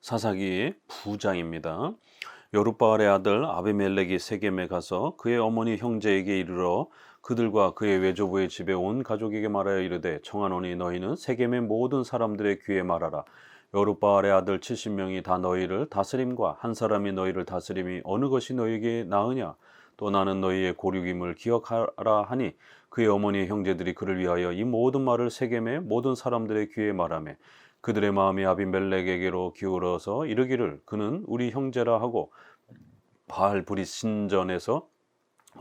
사사기 부장입니다. 여룻바알의 아들 아비멜렉이 세겜에 가서 그의 어머니 형제에게 이르러 그들과 그의 외조부의 집에 온 가족에게 말하여 이르되 청하노니 너희는 세겜의 모든 사람들의 귀에 말하라. 여룻바알의 아들 70명이 다 너희를 다스림과 한 사람이 너희를 다스림이 어느 것이 너희에게 나으냐. 또 나는 너희의 고륙임을 기억하라 하니 그의 어머니의 형제들이 그를 위하여 이 모든 말을 세겜의 모든 사람들의 귀에 말하며 그들의 마음이 아비멜렉에게로 기울어서 이르기를 그는 우리 형제라 하고 바알브릿 신전에서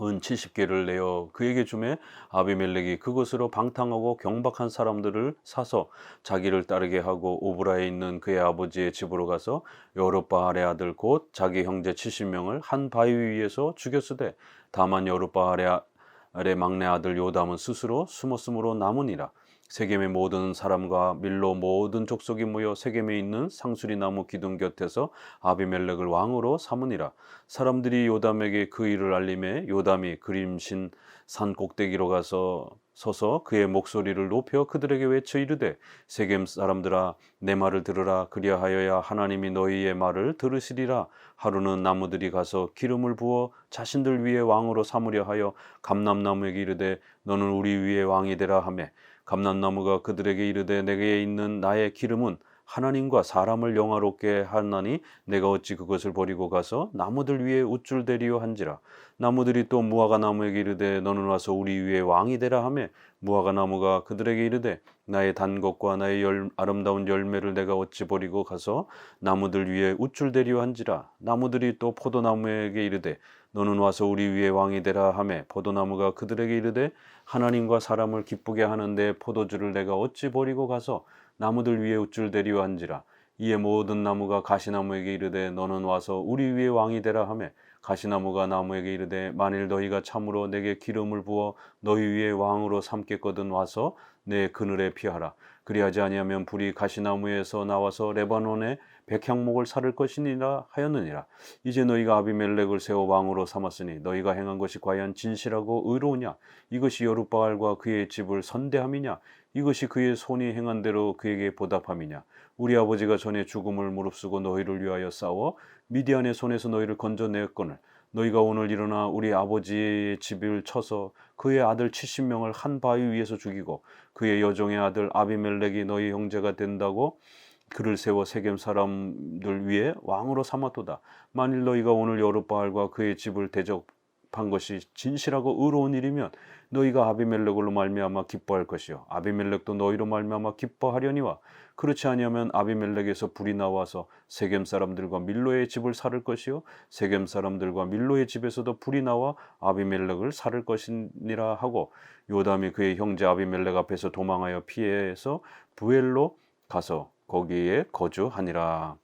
은 70개를 내어 그에게 주매 아비멜렉이 그것으로 방탕하고 경박한 사람들을 사서 자기를 따르게 하고 오브라에 있는 그의 아버지의 집으로 가서 여룻바알의 아들 곧 자기 형제 70명을 한 바위 위에서 죽였으되 다만 여룻바알의 막내 아들 요담은 스스로 숨었으므로 남으니라. 세겜의 모든 사람과 밀로 모든 족속이 모여 세겜에 있는 상수리 나무 기둥 곁에서 아비멜렉을 왕으로 삼으니라. 사람들이 요담에게 그 일을 알림해 요담이 그림신 산 꼭대기로 가서 서서 그의 목소리를 높여 그들에게 외쳐 이르되 세겜 사람들아 내 말을 들으라. 그리하여야 하나님이 너희의 말을 들으시리라. 하루는 나무들이 가서 기름을 부어 자신들 위에 왕으로 삼으려 하여 감람나무에게 이르되 너는 우리 위에 왕이 되라 하매 감람나무가 그들에게 이르되 내게 있는 나의 기름은 하나님과 사람을 영화롭게 하나니 내가 어찌 그것을 버리고 가서 나무들 위에 우쭐대리요 한지라. 나무들이 또 무화과 나무에게 이르되 너는 와서 우리 위에 왕이 되라 하매 무화과 나무가 그들에게 이르되 나의 단 것과 나의 아름다운 열매를 내가 어찌 버리고 가서 나무들 위에 우쭐대리요 한지라. 나무들이 또 포도나무에게 이르되 너는 와서 우리 위에 왕이 되라 하매 포도나무가 그들에게 이르되 하나님과 사람을 기쁘게 하는데 포도주를 내가 어찌 버리고 가서 나무들 위에 우쭐대리요 한지라. 이에 모든 나무가 가시나무에게 이르되 너는 와서 우리 위에 왕이 되라 하매 가시나무가 나무에게 이르되 만일 너희가 참으로 내게 기름을 부어 너희 위에 왕으로 삼겠거든 와서 내 그늘에 피하라. 그리하지 아니하면 불이 가시나무에서 나와서 레바논의 백향목을 사를 것이니라 하였느니라. 이제 너희가 아비멜렉을 세워 왕으로 삼았으니 너희가 행한 것이 과연 진실하고 의로우냐. 이것이 여룻바알과 그의 집을 선대함이냐. 이것이 그의 손이 행한 대로 그에게 보답함이냐. 우리 아버지가 전에 죽음을 무릅쓰고 너희를 위하여 싸워 미디안의 손에서 너희를 건져내었거늘 너희가 오늘 일어나 우리 아버지의 집을 쳐서 그의 아들 70명을 한 바위 위에서 죽이고 그의 여종의 아들 아비멜렉이 너희 형제가 된다고 그를 세워 세겜 사람들 위에 왕으로 삼았도다. 만일 너희가 오늘 여룻바알과 그의 집을 대접한 것이 진실하고 의로운 일이면 너희가 아비멜렉으로 말미암아 기뻐할 것이요 아비멜렉도 너희로 말미암아 기뻐하려니와 그렇지 아니하면 아비멜렉에서 불이 나와서 세겜 사람들과 밀로의 집을 살을 것이요 세겜 사람들과 밀로의 집에서도 불이 나와 아비멜렉을 살을 것이니라 하고 요담이 그의 형제 아비멜렉 앞에서 도망하여 피해서 부엘로 가서 거기에 거주하니라.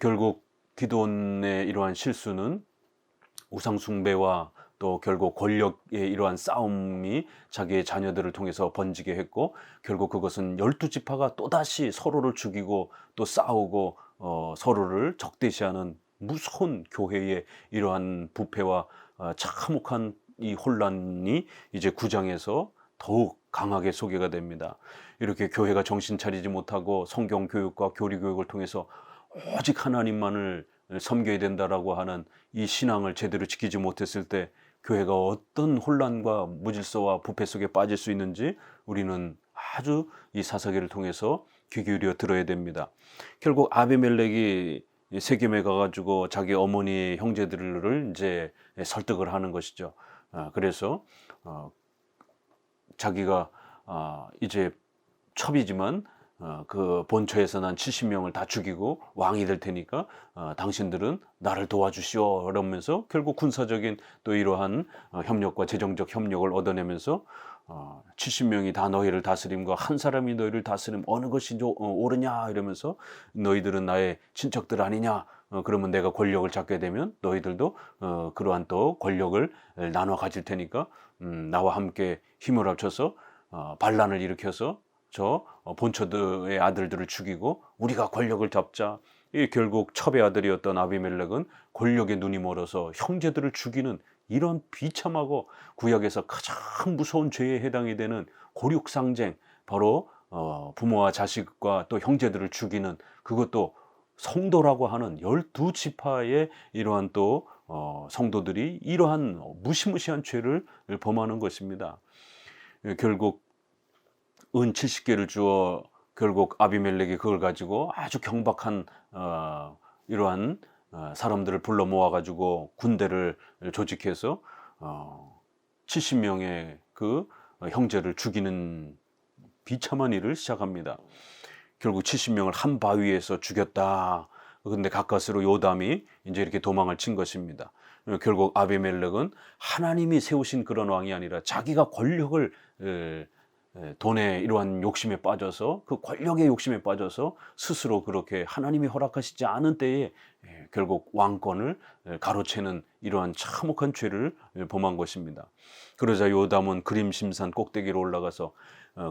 결국 기드온의 이러한 실수는 우상 숭배와 또 결국 권력의 이러한 싸움이 자기의 자녀들을 통해서 번지게 했고 결국 그것은 12지파가 또다시 서로를 죽이고 또 싸우고 서로를 적대시하는 무서운 교회의 이러한 부패와 참혹한 이 혼란이 이제 9장에서 더욱 강하게 소개가 됩니다. 이렇게 교회가 정신 차리지 못하고 성경 교육과 교리 교육을 통해서 오직 하나님만을 섬겨야 된다라고 하는 이 신앙을 제대로 지키지 못했을 때 교회가 어떤 혼란과 무질서와 부패 속에 빠질 수 있는지 우리는 아주 이 사사기를 통해서 귀 기울여 들어야 됩니다. 결국 아비멜렉이 세겜에 가가지고 자기 어머니의 형제들을 이제 설득을 하는 것이죠. 그래서 자기가 이제 첩이지만 그 본처에서 난 70명을 다 죽이고 왕이 될 테니까 당신들은 나를 도와주시오 그러면서 결국 군사적인 또 이러한 협력과 재정적 협력을 얻어내면서 70명이 다 너희를 다스림과 한 사람이 너희를 다스림 어느 것이 옳으냐 이러면서 너희들은 나의 친척들 아니냐. 그러면 내가 권력을 잡게 되면 너희들도 그러한 또 권력을 나눠 가질 테니까 나와 함께 힘을 합쳐서 반란을 일으켜서 저 본처들의 아들들을 죽이고 우리가 권력을 잡자. 이 결국 첩의 아들이었던 아비멜렉은 권력에 눈이 멀어서 형제들을 죽이는 이런 비참하고 구약에서 가장 무서운 죄에 해당이 되는 고륙상쟁 바로 부모와 자식과 또 형제들을 죽이는 그것도 성도라고 하는 12지파의 이러한 또 성도들이 이러한 무시무시한 죄를 범하는 것입니다. 결국 은 70개를 주어 결국 아비멜렉이 그걸 가지고 아주 경박한 이러한 사람들을 불러 모아 가지고 군대를 조직해서 70명의 그 형제를 죽이는 비참한 일을 시작합니다. 결국 70명을 한 바위에서 죽였다. 근데 가까스로 요담이 이제 이렇게 도망을 친 것입니다. 결국 아비멜렉은 하나님이 세우신 그런 왕이 아니라 자기가 권력을 돈에 이러한 욕심에 빠져서 그 권력의 욕심에 빠져서 스스로 그렇게 하나님이 허락하시지 않은 때에 결국 왕권을 가로채는 이러한 참혹한 죄를 범한 것입니다. 그러자 요담은 그림심산 꼭대기로 올라가서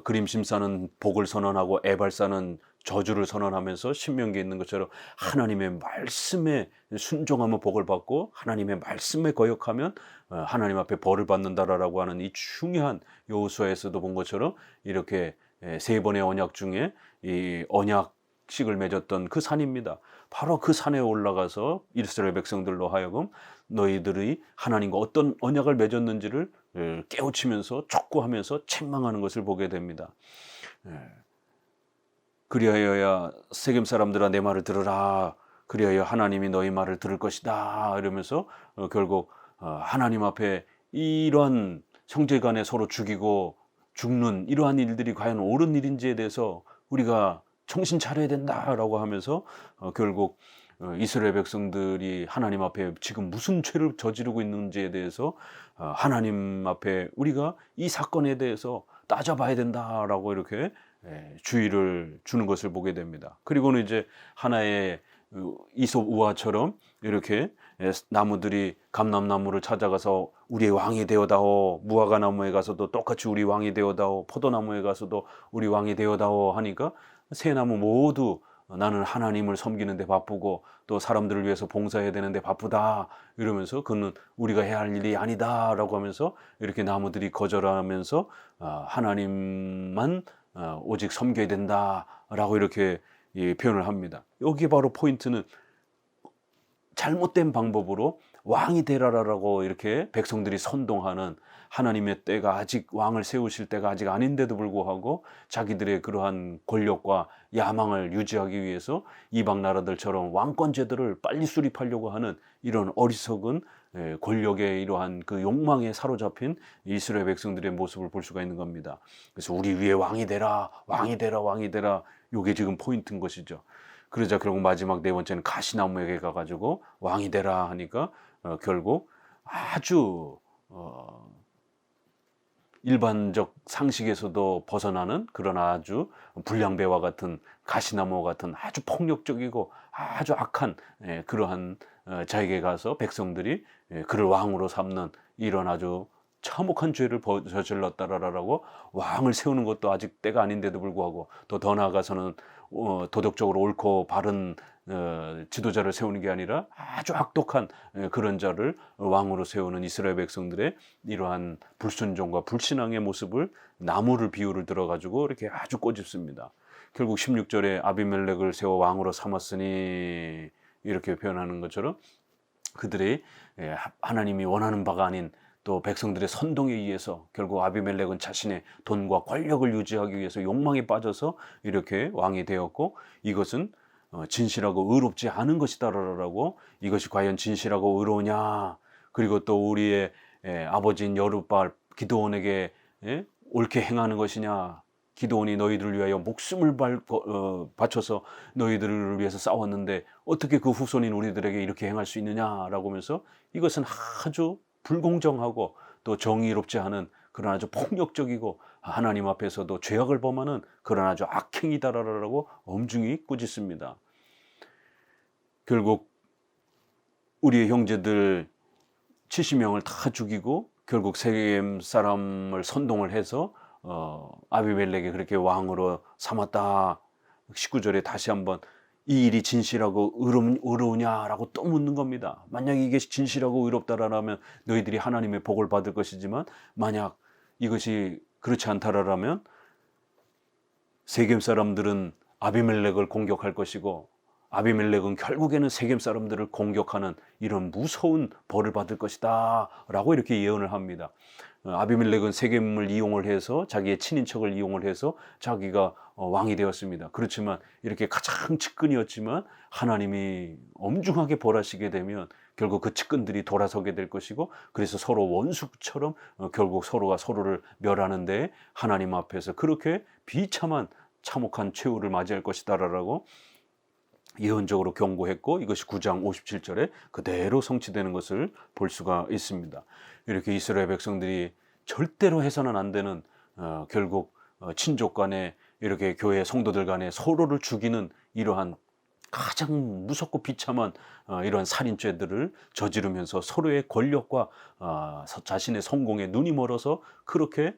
그림심산은 복을 선언하고 에발산은 저주를 선언하면서 신명기에 있는 것처럼 하나님의 말씀에 순종하면 복을 받고 하나님의 말씀에 거역하면 하나님 앞에 벌을 받는다라고 하는 이 중요한 여호수아에서도 본 것처럼 이렇게 세 번의 언약 중에 이 언약식을 맺었던 그 산입니다. 바로 그 산에 올라가서 이스라엘 백성들로 하여금 너희들이 하나님과 어떤 언약을 맺었는지를 깨우치면서 촉구하면서 책망하는 것을 보게 됩니다. 그리하여야 세겜 사람들아 내 말을 들으라. 그리하여 하나님이 너희 말을 들을 것이다. 이러면서 결국 하나님 앞에 이러한 형제간에 서로 죽이고 죽는 이러한 일들이 과연 옳은 일인지에 대해서 우리가 정신 차려야 된다라고 하면서 결국 이스라엘 백성들이 하나님 앞에 지금 무슨 죄를 저지르고 있는지에 대해서 하나님 앞에 우리가 이 사건에 대해서 따져봐야 된다라고 이렇게 주의를 주는 것을 보게 됩니다. 그리고는 이제 하나의 이솝 우화처럼 이렇게 나무들이 감람나무를 찾아가서 우리의 왕이 되어다오, 무화과 나무에 가서도 똑같이 우리 왕이 되어다오, 포도나무에 가서도 우리 왕이 되어다오 하니까 세 나무 모두 나는 하나님을 섬기는 데 바쁘고 또 사람들을 위해서 봉사해야 되는데 바쁘다 이러면서 그는 우리가 해야 할 일이 아니다 라고 하면서 이렇게 나무들이 거절하면서 하나님만 오직 섬겨야 된다라고 이렇게 표현을 합니다. 여기 바로 포인트는 잘못된 방법으로 왕이 되라라고 이렇게 백성들이 선동하는 하나님의 때가 아직 왕을 세우실 때가 아직 아닌데도 불구하고 자기들의 그러한 권력과 야망을 유지하기 위해서 이방 나라들처럼 왕권 제도를 빨리 수립하려고 하는 이런 어리석은 권력의 이러한 그 욕망에 사로잡힌 이스라엘 백성들의 모습을 볼 수가 있는 겁니다. 그래서 우리 위에 왕이 되라, 왕이 되라, 왕이 되라. 이게 지금 포인트인 것이죠. 그러자 결국 마지막 네 번째는 가시나무에게 가가지고 왕이 되라 하니까 결국 아주 일반적 상식에서도 벗어나는 그런 아주 불량배와 같은 가시나무와 같은 아주 폭력적이고 아주 악한 그러한 자에게 가서 백성들이 그를 왕으로 삼는 이런 아주 참혹한 죄를 저질렀다라고 왕을 세우는 것도 아직 때가 아닌데도 불구하고 또 더 나아가서는 도덕적으로 옳고 바른 지도자를 세우는 게 아니라 아주 악독한 그런 자를 왕으로 세우는 이스라엘 백성들의 이러한 불순종과 불신앙의 모습을 나무를 비유를 들어가지고 이렇게 아주 꼬집습니다. 결국 16절에 아비멜렉을 세워 왕으로 삼았으니 이렇게 표현하는 것처럼 그들이 하나님이 원하는 바가 아닌 또 백성들의 선동에 의해서 결국 아비멜렉은 자신의 돈과 권력을 유지하기 위해서 욕망에 빠져서 이렇게 왕이 되었고 이것은 진실하고 의롭지 않은 것이다라고 이것이 과연 진실하고 의로우냐 그리고 또 우리의 아버지인 여룻바알 기드온에게 옳게 행하는 것이냐 기드온이 너희들을 위하여 목숨을 바쳐서 너희들을 위해서 싸웠는데 어떻게 그 후손인 우리들에게 이렇게 행할 수 있느냐라고 하면서 이것은 아주 불공정하고 또 정의롭지 않은 그런 아주 폭력적이고 하나님 앞에서도 죄악을 범하는 그런 아주 악행이다라고 엄중히 꾸짖습니다. 결국 우리의 형제들 70명을 다 죽이고 결국 세겜 사람을 선동을 해서 아비멜렉이 그렇게 왕으로 삼았다. 19절에 다시 한번 이 일이 진실하고 의로우냐라고 또 묻는 겁니다. 만약 이게 진실하고 의롭다라면 너희들이 하나님의 복을 받을 것이지만 만약 이것이 그렇지 않다라면 세겜 사람들은 아비멜렉을 공격할 것이고 아비멜렉은 결국에는 세겜 사람들을 공격하는 이런 무서운 벌을 받을 것이다 라고 이렇게 예언을 합니다. 아비멜렉은 세겜을 이용을 해서 자기의 친인척을 이용을 해서 자기가 왕이 되었습니다. 그렇지만 이렇게 가장 측근이었지만 하나님이 엄중하게 벌하시게 되면 결국 그 측근들이 돌아서게 될 것이고, 그래서 서로 원수처럼 결국 서로가 서로를 멸하는데 하나님 앞에서 그렇게 비참한 참혹한 최후를 맞이할 것이다라고 예언적으로 경고했고, 이것이 9장 57절에 그대로 성취되는 것을 볼 수가 있습니다. 이렇게 이스라엘 백성들이 절대로 해서는 안 되는 결국 친족 간에 이렇게 교회 성도들 간에 서로를 죽이는 이러한 가장 무섭고 비참한 이런 살인죄들을 저지르면서 서로의 권력과 자신의 성공에 눈이 멀어서 그렇게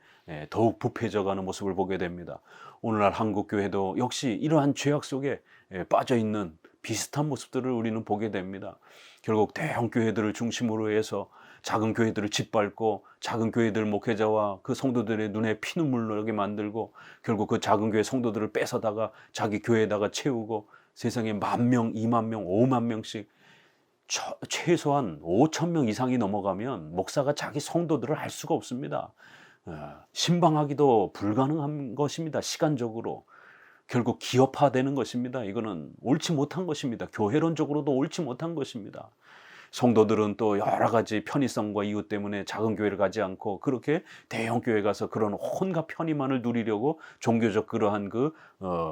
더욱 부패져가는 모습을 보게 됩니다. 오늘날 한국교회도 역시 이러한 죄악 속에 빠져있는 비슷한 모습들을 우리는 보게 됩니다. 결국 대형 교회들을 중심으로 해서 작은 교회들을 짓밟고 작은 교회들 목회자와 그 성도들의 눈에 피눈물 나게 만들고, 결국 그 작은 교회 성도들을 뺏어다가 자기 교회에다가 채우고, 세상에 10,000명, 20,000명, 50,000명씩 최소한 5,000명 이상이 넘어가면 목사가 자기 성도들을 알 수가 없습니다. 신방하기도 불가능한 것입니다. 시간적으로. 결국 기업화되는 것입니다. 이거는 옳지 못한 것입니다. 교회론적으로도 옳지 못한 것입니다. 성도들은 또 여러 가지 편의성과 이유 때문에 작은 교회를 가지 않고 그렇게 대형 교회 가서 그런 온갖 편의만을 누리려고, 종교적 그러한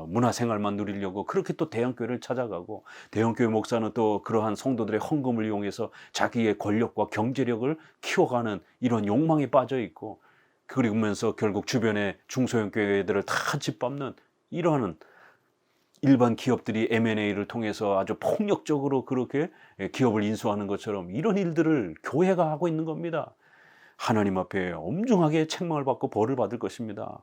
문화생활만 누리려고 그렇게 또 대형 교회를 찾아가고, 대형 교회 목사는 또 그러한 성도들의 헌금을 이용해서 자기의 권력과 경제력을 키워가는 이런 욕망에 빠져 있고, 그러면서 결국 주변의 중소형 교회들을 다 짓밟는 이러한 일반 기업들이 M&A를 통해서 아주 폭력적으로 그렇게 기업을 인수하는 것처럼 이런 일들을 교회가 하고 있는 겁니다. 하나님 앞에 엄중하게 책망을 받고 벌을 받을 것입니다.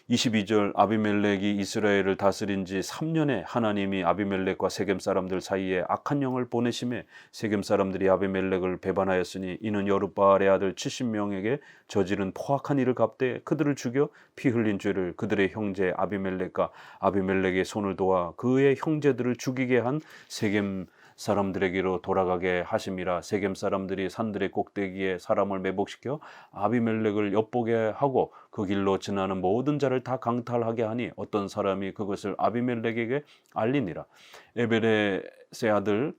22절, 아비멜렉이 이스라엘을 다스린 지 3년에 하나님이 아비멜렉과 세겜 사람들 사이에 악한 영을 보내심에 세겜 사람들이 아비멜렉을 배반하였으니 이는 여룻바알의 아들 70명에게 저지른 포악한 일을 갚되 그들을 죽여 피 흘린 죄를 그들의 형제 아비멜렉과 아비멜렉의 손을 도와 그의 형제들을 죽이게 한 세겜 사람들에게로 돌아가게 하심이라. 세겜 사람들이 산들의 꼭대기에 사람을 매복시켜 아비멜렉을 엿보게 하고 그 길로 지나는 모든 자를 다 강탈하게 하니 어떤 사람이 그것을 아비멜렉에게 알리니라. 에벨의 아들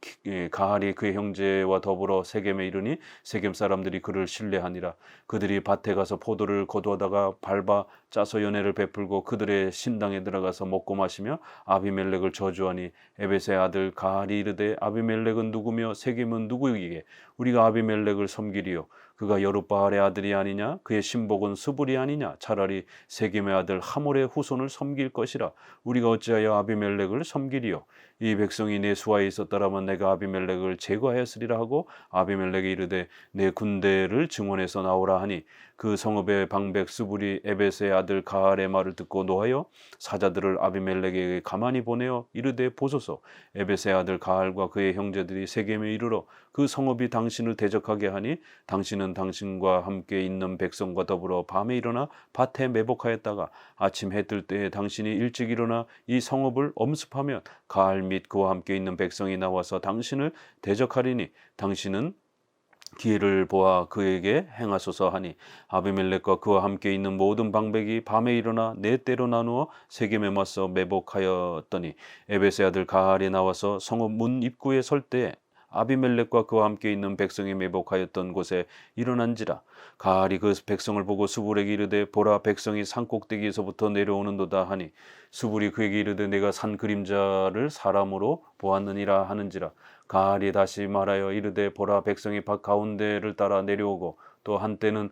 가할이 그의 형제와 더불어 세겜에 이르니 세겜 사람들이 그를 신뢰하니라. 그들이 밭에 가서 포도를 거두어다가 밟아 짜서 연회를 베풀고 그들의 신당에 들어가서 먹고 마시며 아비멜렉을 저주하니 에벳의 아들 가할이 이르되 아비멜렉은 누구며 세겜은 누구이기에 우리가 아비멜렉을 섬기리요. 그가 여룻바알의 아들이 아니냐? 그의 신복은 스불이 아니냐? 차라리 세겜의 아들 하몰의 후손을 섬길 것이라. 우리가 어찌하여 아비멜렉을 섬기리요? 이 백성이 내 수하에 있었더라면 내가 아비멜렉을 제거하였으리라 하고 아비멜렉이 이르되 내 군대를 증원해서 나오라 하니 그 성읍의 방백 스불이 에벳의 아들 가할의 말을 듣고 노하여 사자들을 아비멜렉에게 가만히 보내어 이르되 보소서 에벳의 아들 가할과 그의 형제들이 세겜에 이르러 그 성읍이 당신을 대적하게 하니 당신은 당신과 함께 있는 백성과 더불어 밤에 일어나 밭에 매복하였다가 아침 해 뜰 때에 당신이 일찍 일어나 이 성읍을 엄습하면 가할 및 그와 함께 있는 백성이 나와서 당신을 대적하리니 당신은 기회를 보아 그에게 행하소서 하니 아비멜렉과 그와 함께 있는 모든 방백이 밤에 일어나 네 때로 나누어 세겜에 맞서 매복하였더니 에벳의 아들 가할이 나와서 성읍 문 입구에 설 때에 아비멜렉과 그와 함께 있는 백성이 매복하였던 곳에 일어난지라. 가할이 그 백성을 보고 스불에게 이르되 보라 백성이 산 꼭대기에서부터 내려오는도다 하니 스불이 그에게 이르되 내가 산 그림자를 사람으로 보았느니라 하는지라. 가할이 다시 말하여 이르되 보라 백성이 밭 가운데를 따라 내려오고 또 한때는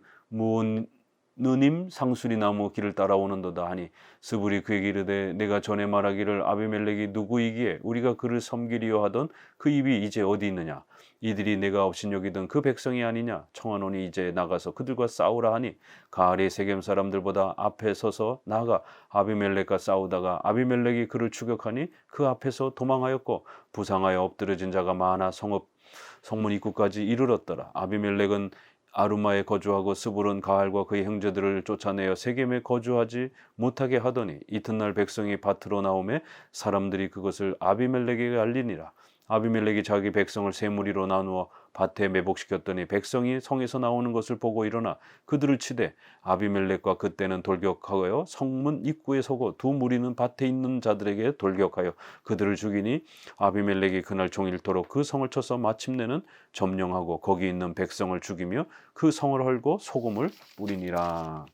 느님 상수리 나무 길을 따라오는도다 하니 스불이 그에게 이르되 내가 전에 말하기를 아비멜렉이 누구이기에 우리가 그를 섬기리요 하던 그 입이 이제 어디 있느냐? 이들이 내가 없인 여기던 그 백성이 아니냐? 청하노니 이제 나가서 그들과 싸우라 하니 가할이 세겜 사람들보다 앞에 서서 나가 아비멜렉과 싸우다가 아비멜렉이 그를 추격하니 그 앞에서 도망하였고 부상하여 엎드러진 자가 많아 성문 입구까지 이르렀더라. 아비멜렉은 아루마에 거주하고 스불은 가알과 그의 형제들을 쫓아내어 세겜에 거주하지 못하게 하더니 이튿날 백성이 밭으로 나오매 사람들이 그것을 아비멜렉에게 알리니라. 아비멜렉이 자기 백성을 세 무리로 나누어 밭에 매복시켰더니 백성이 성에서 나오는 것을 보고 일어나 그들을 치되 아비멜렉과 그때는 돌격하여 성문 입구에 서고 두 무리는 밭에 있는 자들에게 돌격하여 그들을 죽이니 아비멜렉이 그날 종일토록 그 성을 쳐서 마침내는 점령하고 거기 있는 백성을 죽이며 그 성을 헐고 소금을 뿌리니라.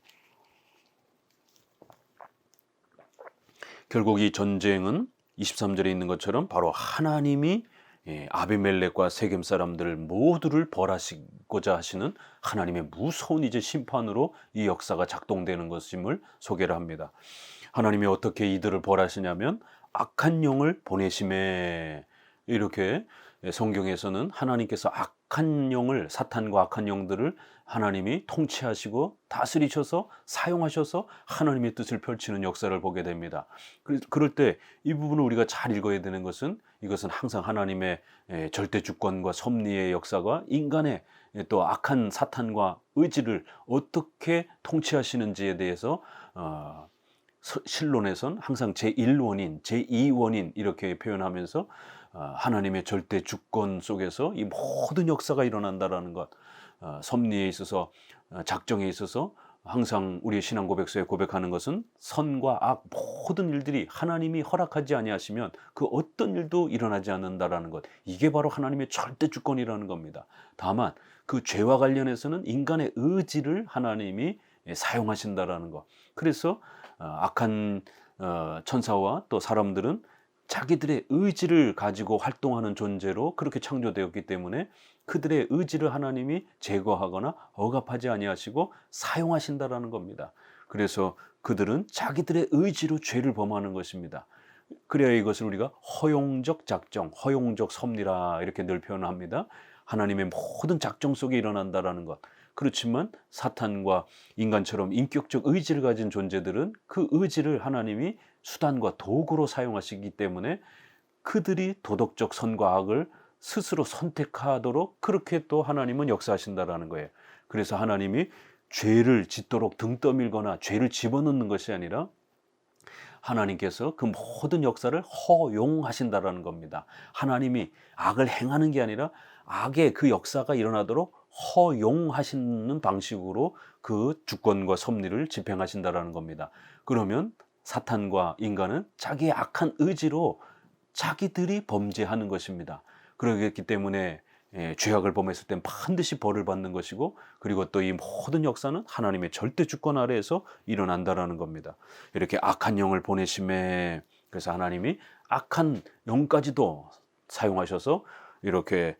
결국 이 전쟁은 23절에 있는 것처럼 바로 하나님이 아비멜렉과 세겜 사람들 모두를 벌하시고자 하시는 하나님의 무서운 이제 심판으로 이 역사가 작동되는 것임을 소개를 합니다. 하나님이 어떻게 이들을 벌하시냐면 악한 영을 보내심에, 이렇게 성경에서는 하나님께서 악한 영을, 사탄과 악한 영들을 하나님이 통치하시고 다스리셔서 사용하셔서 하나님의 뜻을 펼치는 역사를 보게 됩니다. 그럴 때 이 부분을 우리가 잘 읽어야 되는 것은, 이것은 항상 하나님의 절대 주권과 섭리의 역사가 인간의 또 악한 사탄과 의지를 어떻게 통치하시는지에 대해서 신론에선 항상 제1원인, 제2원인 이렇게 표현하면서 하나님의 절대 주권 속에서 이 모든 역사가 일어난다라는 것, 섭리에 있어서, 작정에 있어서 항상 우리의 신앙 고백서에 고백하는 것은 선과 악 모든 일들이 하나님이 허락하지 아니하시면 그 어떤 일도 일어나지 않는다라는 것, 이게 바로 하나님의 절대 주권이라는 겁니다. 다만 그 죄와 관련해서는 인간의 의지를 하나님이 사용하신다라는 것. 그래서 악한 천사와 또 사람들은 자기들의 의지를 가지고 활동하는 존재로 그렇게 창조되었기 때문에 그들의 의지를 하나님이 제거하거나 억압하지 아니하시고 사용하신다라는 겁니다. 그래서 그들은 자기들의 의지로 죄를 범하는 것입니다. 그래야 이것을 우리가 허용적 작정, 허용적 섭리라 이렇게 늘 표현합니다. 하나님의 모든 작정 속에 일어난다라는 것. 그렇지만 사탄과 인간처럼 인격적 의지를 가진 존재들은 그 의지를 하나님이 수단과 도구로 사용하시기 때문에 그들이 도덕적 선과 악을 스스로 선택하도록 그렇게 또 하나님은 역사하신다라는 거예요. 그래서 하나님이 죄를 짓도록 등 떠밀거나 죄를 집어넣는 것이 아니라 하나님께서 그 모든 역사를 허용하신다라는 겁니다. 하나님이 악을 행하는 게 아니라 악의 그 역사가 일어나도록 허용하시는 방식으로 그 주권과 섭리를 집행하신다라는 겁니다. 그러면 사탄과 인간은 자기의 악한 의지로 자기들이 범죄하는 것입니다. 그렇기 때문에 죄악을 범했을 땐 반드시 벌을 받는 것이고, 그리고 또 이 모든 역사는 하나님의 절대 주권 아래에서 일어난다라는 겁니다. 이렇게 악한 영을 보내심에, 그래서 하나님이 악한 영까지도 사용하셔서 이렇게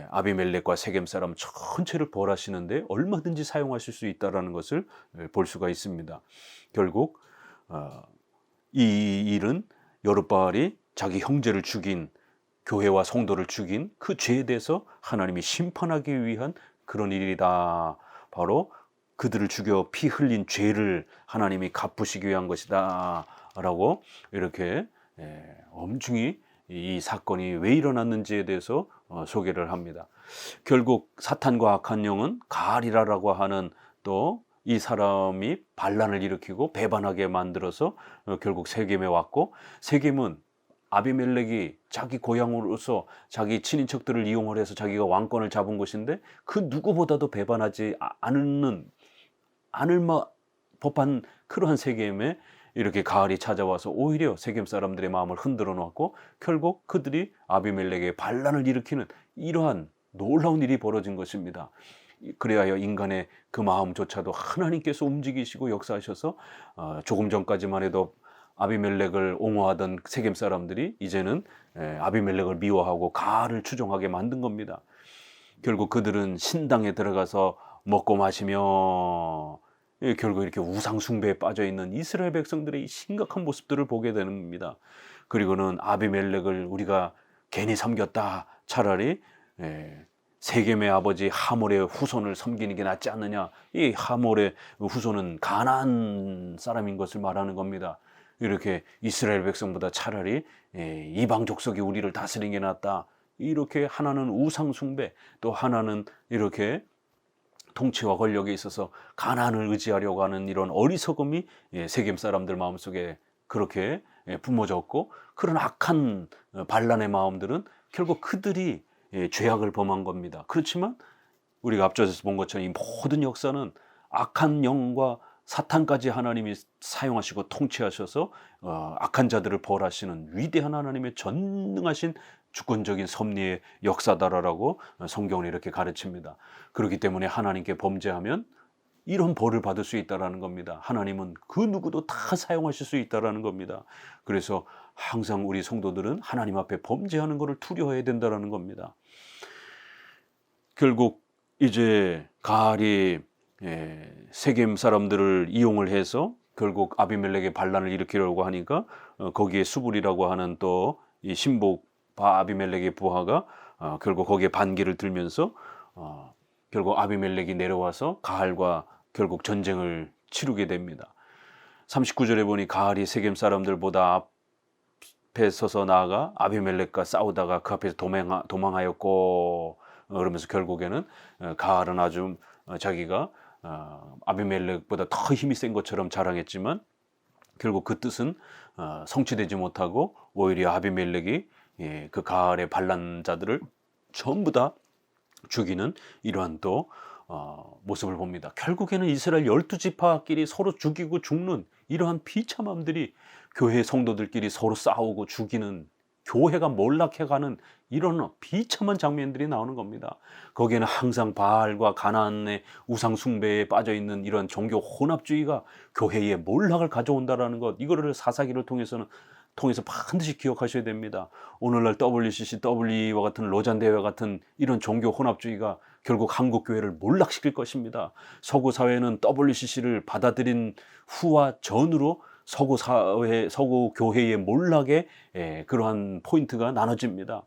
아비멜렉과 세겜 사람 전체를 벌하시는데 얼마든지 사용하실 수 있다는 것을 볼 수가 있습니다. 결국 이 일은 여룻바알이 자기 형제를 죽인, 교회와 성도를 죽인 그 죄에 대해서 하나님이 심판하기 위한 그런 일이다. 바로 그들을 죽여 피 흘린 죄를 하나님이 갚으시기 위한 것이다 라고 이렇게 엄중히 이 사건이 왜 일어났는지에 대해서 소개를 합니다. 결국 사탄과 악한 영은 가알이라고 하는 또 이 사람이 반란을 일으키고 배반하게 만들어서 결국 세겜에 왔고, 세겜은 아비멜렉이 자기 고향으로서 자기 친인척들을 이용을 해서 자기가 왕권을 잡은 곳인데 그 누구보다도 배반하지 않을 법한 그러한 세겜에 이렇게 가알이 찾아와서 오히려 세겜 사람들의 마음을 흔들어 놓았고, 결국 그들이 아비멜렉의 반란을 일으키는 이러한 놀라운 일이 벌어진 것입니다. 그래야 인간의 그 마음조차도 하나님께서 움직이시고 역사하셔서 조금 전까지만 해도 아비멜렉을 옹호하던 세겜 사람들이 이제는 아비멜렉을 미워하고 가알을 추종하게 만든 겁니다. 결국 그들은 신당에 들어가서 먹고 마시며 결국 이렇게 우상 숭배에 빠져 있는 이스라엘 백성들의 심각한 모습들을 보게 됩니다. 그리고는 아비멜렉을 우리가 괜히 섬겼다, 차라리 세겜의 아버지 하몰의 후손을 섬기는 게 낫지 않느냐. 이 하몰의 후손은 가나안 사람인 것을 말하는 겁니다. 이렇게 이스라엘 백성보다 차라리 이방 족속이 우리를 다스리는 게 낫다. 이렇게 하나는 우상 숭배, 또 하나는 이렇게 통치와 권력에 있어서 가나안을 의지하려고 하는 이런 어리석음이 세겜 사람들 마음속에 그렇게 뿜어졌고, 그런 악한 반란의 마음들은 결국 그들이 죄악을 범한 겁니다. 그렇지만 우리가 앞서서 본 것처럼 이 모든 역사는 악한 영과 사탄까지 하나님이 사용하시고 통치하셔서 악한 자들을 벌하시는 위대한 하나님의 전능하신 주권적인 섭리의 역사다라고 성경은 이렇게 가르칩니다. 그렇기 때문에 하나님께 범죄하면 이런 벌을 받을 수 있다는 겁니다. 하나님은 그 누구도 다 사용하실 수 있다는 겁니다. 그래서 항상 우리 성도들은 하나님 앞에 범죄하는 것을 두려워해야 된다는 겁니다. 결국 이제 가알이 세겜 사람들을 이용을 해서 결국 아비멜렉의 반란을 일으키려고 하니까 거기에 수불이라고 하는 또 이 신복 아비멜렉의 부하가 결국 거기에 반기를 들면서 결국 아비멜렉이 내려와서 가알과 결국 전쟁을 치르게 됩니다. 39절에 보니 가알이 세겜 사람들보다 앞에 서서 나아가 아비멜렉과 싸우다가 그 앞에서 도망하였고, 그러면서 결국에는 가알은 아주 자기가 아비멜렉보다 더 힘이 센 것처럼 자랑했지만 결국 그 뜻은 성취되지 못하고 오히려 아비멜렉이 그 가알의 반란자들을 전부 다 죽이는 이러한 또 모습을 봅니다. 결국에는 이스라엘 12지파끼리 서로 죽이고 죽는 이러한 비참함들이 교회 성도들끼리 서로 싸우고 죽이는, 교회가 몰락해가는 이런 비참한 장면들이 나오는 겁니다. 거기에는 항상 바알과 가나안의 우상 숭배에 빠져있는 이런 종교 혼합주의가 교회에 몰락을 가져온다는 것, 이거를 사사기를 통해서 반드시 기억하셔야 됩니다. 오늘날 WCC, WE와 같은 로잔 대회 같은 이런 종교 혼합주의가 결국 한국 교회를 몰락시킬 것입니다. 서구 사회는 WCC를 받아들인 후와 전으로 서구 사회, 서구 교회의 몰락의 그러한 포인트가 나눠집니다.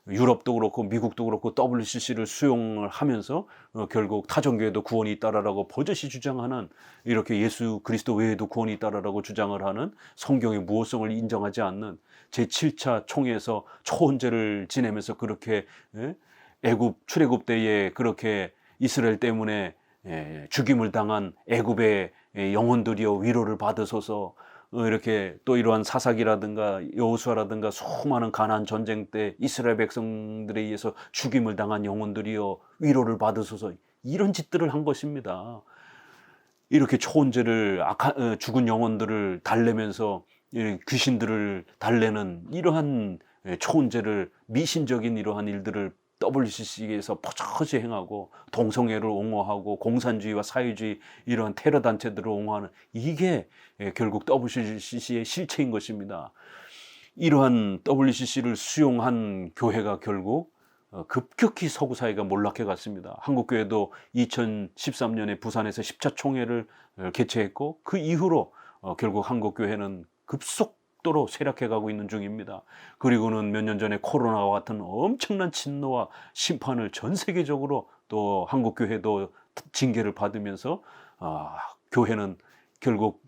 유럽도 그렇고 미국도 그렇고 WCC를 수용을 하면서 결국 타종교에도 구원이 있다라고 버젓이 주장하는, 이렇게 예수 그리스도 외에도 구원이 있다라고 주장을 하는, 성경의 무호성을 인정하지 않는 제7차 총회에서 초혼제를 지내면서 그렇게 출애굽 때에 그렇게 이스라엘 때문에 죽임을 당한 애굽의 영혼들이여 위로를 받으소서, 이렇게 또 이러한 사사기라든가 여호수아라든가 수많은 가나안 전쟁 때 이스라엘 백성들에 의해서 죽임을 당한 영혼들이여 위로를 받으소서, 이런 짓들을 한 것입니다. 이렇게 초혼제를 죽은 영혼들을 달래면서 귀신들을 달래는 이러한 초혼제를, 미신적인 이러한 일들을 WCC에서 버젓이 행하고, 동성애를 옹호하고 공산주의와 사회주의 이러한 테러 단체들을 옹호하는, 이게 결국 WCC의 실체인 것입니다. 이러한 WCC를 수용한 교회가 결국 급격히 서구 사회가 몰락해 갔습니다. 한국교회도 2013년에 부산에서 10차 총회를 개최했고, 그 이후로 결국 한국교회는 급속도로 쇠락해 가고 있는 중입니다. 그리고는 몇 년 전에 코로나와 같은 엄청난 진노와 심판을 전 세계적으로, 또 한국교회도 징계를 받으면서 교회는 결국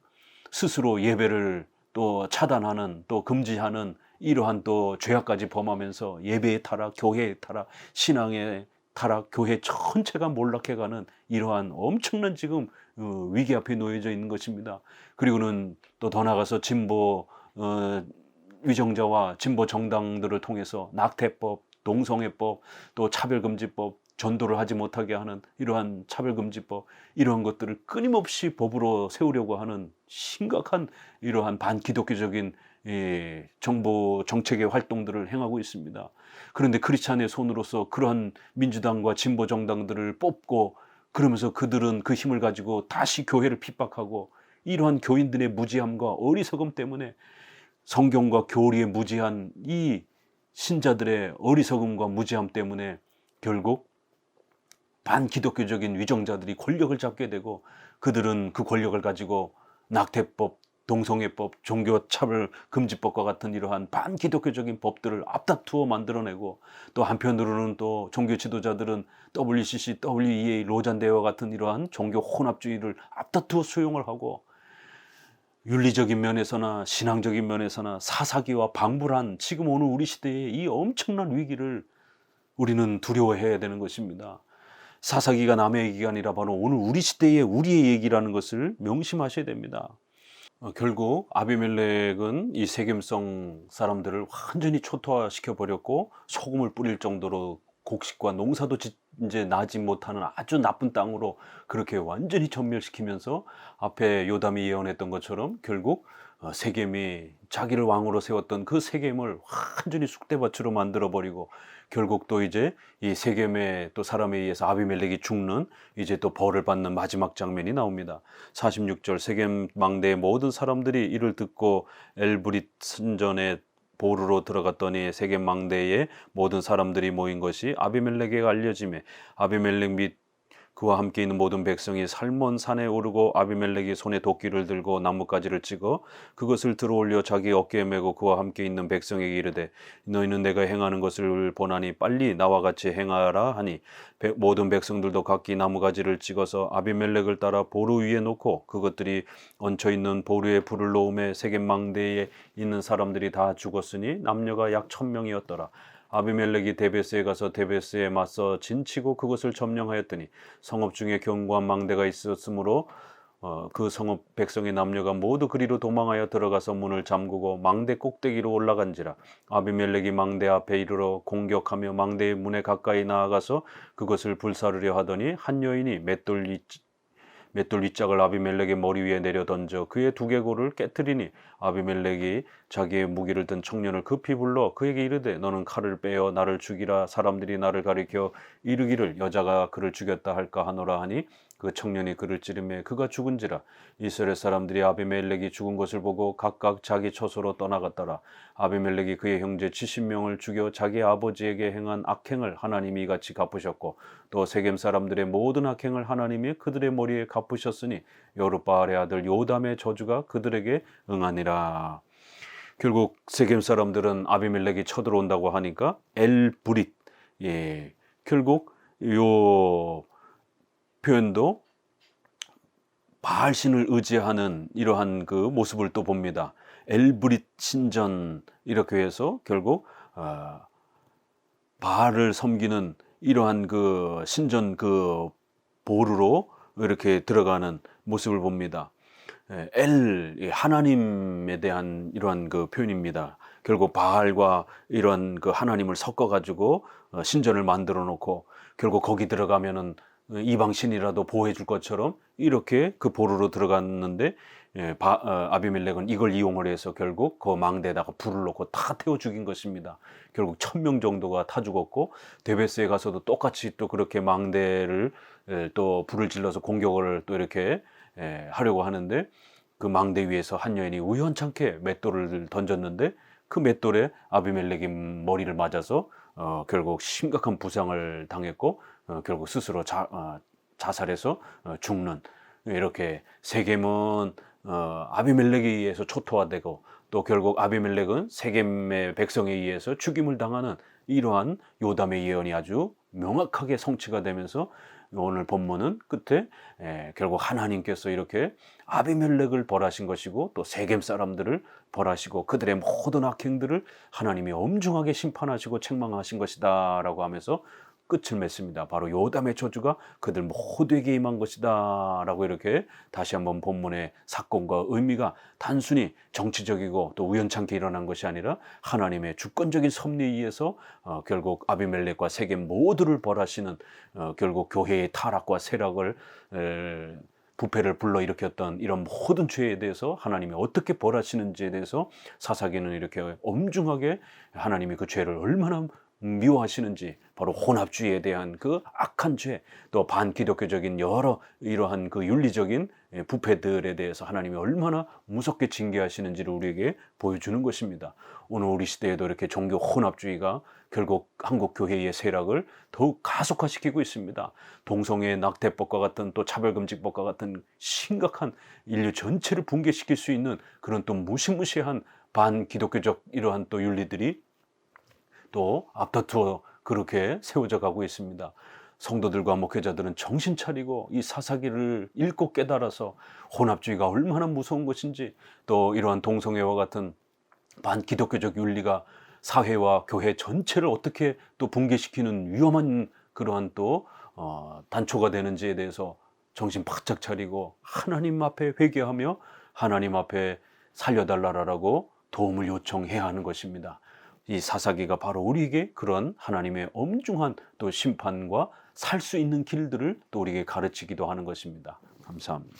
스스로 예배를 또 차단하는, 또 금지하는 이러한 또 죄악까지 범하면서 예배의 타락, 교회의 타락, 신앙의 타락, 교회 전체가 몰락해가는 이러한 엄청난 지금 위기 앞에 놓여져 있는 것입니다. 그리고는 또 더 나아가서 진보 위정자와 진보 정당들을 통해서 낙태법, 동성애법, 또 차별금지법, 전도를 하지 못하게 하는 이러한 차별금지법, 이러한 것들을 끊임없이 법으로 세우려고 하는 심각한 이러한 반기독교적인 정보 정책의 활동들을 행하고 있습니다. 그런데 크리스찬의 손으로서 그러한 민주당과 진보 정당들을 뽑고, 그러면서 그들은 그 힘을 가지고 다시 교회를 핍박하고, 이러한 교인들의 무지함과 어리석음 때문에, 성경과 교리에 무지한 이 신자들의 어리석음과 무지함 때문에 결국 반기독교적인 위정자들이 권력을 잡게 되고, 그들은 그 권력을 가지고 낙태법, 동성애법, 종교차별금지법과 같은 이러한 반기독교적인 법들을 앞다투어 만들어내고, 또 한편으로는 또 종교 지도자들은 WCC, WEA, 로잔대와 같은 이러한 종교 혼합주의를 앞다투어 수용을 하고, 윤리적인 면에서나 신앙적인 면에서나 사사기와 방불한 지금 오늘 우리 시대의 이 엄청난 위기를 우리는 두려워해야 되는 것입니다. 사사기가 남의 얘기가 아니라 바로 오늘 우리 시대의 우리의 얘기라는 것을 명심하셔야 됩니다. 결국 아비멜렉은 이 세겜성 사람들을 완전히 초토화시켜 버렸고 소금을 뿌릴 정도로 곡식과 농사도 이제 나지 못하는 아주 나쁜 땅으로 그렇게 완전히 전멸시키면서 앞에 요담이 예언했던 것처럼 결국 세겜이 자기를 왕으로 세웠던 그 세겜을 완전히 쑥대밭으로 만들어 버리고 결국 또 이제 이 세겜의 또 사람에 의해서 아비멜렉이 죽는 이제 또 벌을 받는 마지막 장면이 나옵니다. 46절 세겜 망대의 모든 사람들이 이를 듣고 엘브릿 선전에 보르로 들어갔더니 세겜 망대에 모든 사람들이 모인 것이 아비멜렉에게 알려지매 아비멜렉 및 그와 함께 있는 모든 백성이 살몬 산에 오르고 아비멜렉이 손에 도끼를 들고 나뭇가지를 찍어 그것을 들어올려 자기 어깨에 메고 그와 함께 있는 백성에게 이르되 너희는 내가 행하는 것을 보나니 빨리 나와 같이 행하라 하니 모든 백성들도 각기 나무가지를 찍어서 아비멜렉을 따라 보루 위에 놓고 그것들이 얹혀 있는 보루에 불을 놓음에 세겜 망대에 있는 사람들이 다 죽었으니 남녀가 약 1000명이었더라. 아비멜렉이 데베스에 가서 데베스에 맞서 진치고 그것을 점령하였더니 성읍 중에 견고한 망대가 있었으므로 그 성읍 백성의 남녀가 모두 그리로 도망하여 들어가서 문을 잠그고 망대 꼭대기로 올라간지라. 아비멜렉이 망대 앞에 이르러 공격하며 망대의 문에 가까이 나아가서 그것을 불사르려 하더니 한 여인이 맷돌 윗짝을 아비멜렉의 머리 위에 내려 던져 그의 두개골을 깨뜨리니 아비멜렉이 자기의 무기를 든 청년을 급히 불러 그에게 이르되 너는 칼을 빼어 나를 죽이라 사람들이 나를 가리켜 이르기를 여자가 그를 죽였다 할까 하노라 하니 그 청년이 그를 찌르매 그가 죽은지라. 이스라엘 사람들이 아비멜렉이 죽은 것을 보고 각각 자기 처소로 떠나갔더라. 아비멜렉이 그의 형제 70명을 죽여 자기 아버지에게 행한 악행을 하나님이 같이 갚으셨고 또 세겜 사람들의 모든 악행을 하나님이 그들의 머리에 갚으셨으니 여룻바알의 아들 요담의 저주가 그들에게 응하니라. 결국 세겜 사람들은 아비멜렉이 쳐들어온다고 하니까 엘브릿, 결국 요 표현도 바알신을 의지하는 이러한 그 모습을 또 봅니다. 엘브릿 신전 이렇게 해서 결국 바알을 섬기는 이러한 그 신전 그 보루로 이렇게 들어가는 모습을 봅니다. 하나님에 대한 이러한 그 표현입니다. 결국 바알과 이러한 그 하나님을 섞어 가지고 신전을 만들어 놓고 결국 거기 들어가면은 이방신이라도 보호해 줄 것처럼 이렇게 그 보루로 들어갔는데 아비멜렉은 이걸 이용을 해서 결국 그 망대에다가 불을 놓고 다 태워 죽인 것입니다. 결국 1000명 정도가 타 죽었고 데베스에 가서도 똑같이 또 그렇게 망대를 또 불을 질러서 공격을 또 이렇게 하려고 하는데 그 망대 위에서 한 여인이 우연찮게 맷돌을 던졌는데 그 맷돌에 아비멜렉이 머리를 맞아서 결국 심각한 부상을 당했고 결국 스스로 자살해서 죽는 이렇게 세겜은 아비멜렉에 의해서 초토화되고 또 결국 아비멜렉은 세겜의 백성에 의해서 죽임을 당하는 이러한 요담의 예언이 아주 명확하게 성취가 되면서 오늘 본문은 끝에 결국 하나님께서 이렇게 아비멜렉을 벌하신 것이고 또 세겜 사람들을 벌하시고 그들의 모든 악행들을 하나님이 엄중하게 심판하시고 책망하신 것이다 라고 하면서 끝을 맺습니다. 바로 요담의 저주가 그들 모두에게 임한 것이다 라고 이렇게 다시 한번 본문의 사건과 의미가 단순히 정치적이고 또 우연찮게 일어난 것이 아니라 하나님의 주권적인 섭리에 의해서 결국 아비멜렉과 세겜 모두를 벌하시는 결국 교회의 타락과 세락을 부패를 불러일으켰던 이런 모든 죄에 대해서 하나님이 어떻게 벌하시는지에 대해서 사사기는 이렇게 엄중하게 하나님이 그 죄를 얼마나 미워하시는지 바로 혼합주의에 대한 그 악한 죄, 또 반기독교적인 여러 이러한 그 윤리적인 부패들에 대해서 하나님이 얼마나 무섭게 징계하시는지를 우리에게 보여주는 것입니다. 오늘 우리 시대에도 이렇게 종교 혼합주의가 결국 한국 교회의 세락을 더욱 가속화시키고 있습니다. 동성애 낙태법과 같은 또 차별금지법과 같은 심각한 인류 전체를 붕괴시킬 수 있는 그런 또 무시무시한 반기독교적 이러한 또 윤리들이 또 앞다투어 그렇게 세워져 가고 있습니다. 성도들과 목회자들은 정신 차리고 이 사사기를 읽고 깨달아서 혼합주의가 얼마나 무서운 것인지 또 이러한 동성애와 같은 반기독교적 윤리가 사회와 교회 전체를 어떻게 또 붕괴시키는 위험한 그러한 또 단초가 되는지에 대해서 정신 바짝 차리고 하나님 앞에 회개하며 하나님 앞에 살려달라라고 도움을 요청해야 하는 것입니다. 이 사사기가 바로 우리에게 그런 하나님의 엄중한 또 심판과 살 수 있는 길들을 또 우리에게 가르치기도 하는 것입니다. 감사합니다.